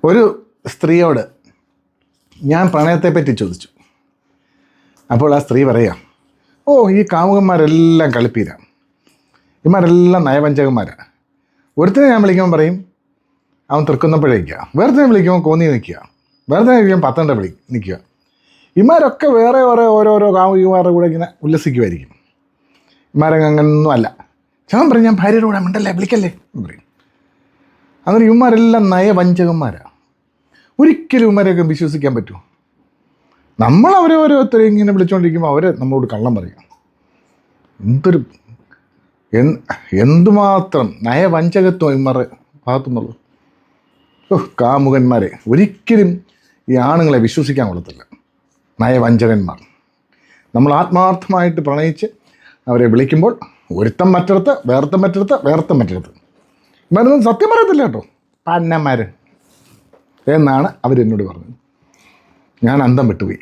ഒരു സ്ത്രീയോട് ഞാൻ പ്രണയത്തെപ്പറ്റി ചോദിച്ചു. അപ്പോൾ ആ സ്ത്രീ പറയാം, ഓ ഈ കാമുകന്മാരെല്ലാം കളിപ്പീരാണ്, ഇമാരെല്ലാം നയവഞ്ചകന്മാരാണ്. ഒരുത്തനെ ഞാൻ വിളിക്കുമ്പോൾ പറയും അവൻ തൃക്കുന്നപ്പോഴേക്കുക, വേറെത്തനെ വിളിക്കുമ്പോൾ കോന്നി നിൽക്കുക, വേറെത്തനെ വിളിക്കുമ്പോൾ പത്തണ്ട നിൽക്കുക. ഇമാരൊക്കെ വേറെ ഓരോരോ കാമുകിമാരുടെ കൂടെ ഇങ്ങനെ ഉല്ലസിക്കുമായിരിക്കും. ഇമാരൊക്കെ അങ്ങനൊന്നും അല്ല. ഞാൻ പറയും, ഞാൻ ഭാര്യയുടെ കൂടെ മിണ്ടല്ലേ, വിളിക്കല്ലേ എന്ന് പറയും. അങ്ങനെ ഇവന്മാരെല്ലാം നയവഞ്ചകന്മാരാണ്. ഒരിക്കലും ഇവന്മാരെയൊക്കെ വിശ്വസിക്കാൻ പറ്റുമോ? നമ്മൾ ഓരോരുത്തരെയും ഇങ്ങനെ വിളിച്ചുകൊണ്ടിരിക്കുമ്പോൾ അവരെ നമ്മളോട് കള്ളം പറയും. എന്തുമാത്രം നയവഞ്ചകത്വം ഇവന്മാരുടെ ഭാഗത്തുനിന്നുള്ളൂ. കാമുകന്മാരെ ഒരിക്കലും ഈ ആണുങ്ങളെ വിശ്വസിക്കാൻ കൊള്ളത്തില്ല. നയവഞ്ചകന്മാർ. നമ്മൾ ആത്മാർത്ഥമായിട്ട് പ്രണയിച്ച് അവരെ വിളിക്കുമ്പോൾ ഒരുത്തം മറ്റിടത്ത്, വേർത്തം മറ്റിടത്ത്. ഇവരൊന്നും സത്യം പറയത്തില്ല കേട്ടോ, പന്നന്മാർ എന്നാണ് അവരെന്നോട് പറഞ്ഞത്. ഞാൻ അന്തം വിട്ടുപോയി.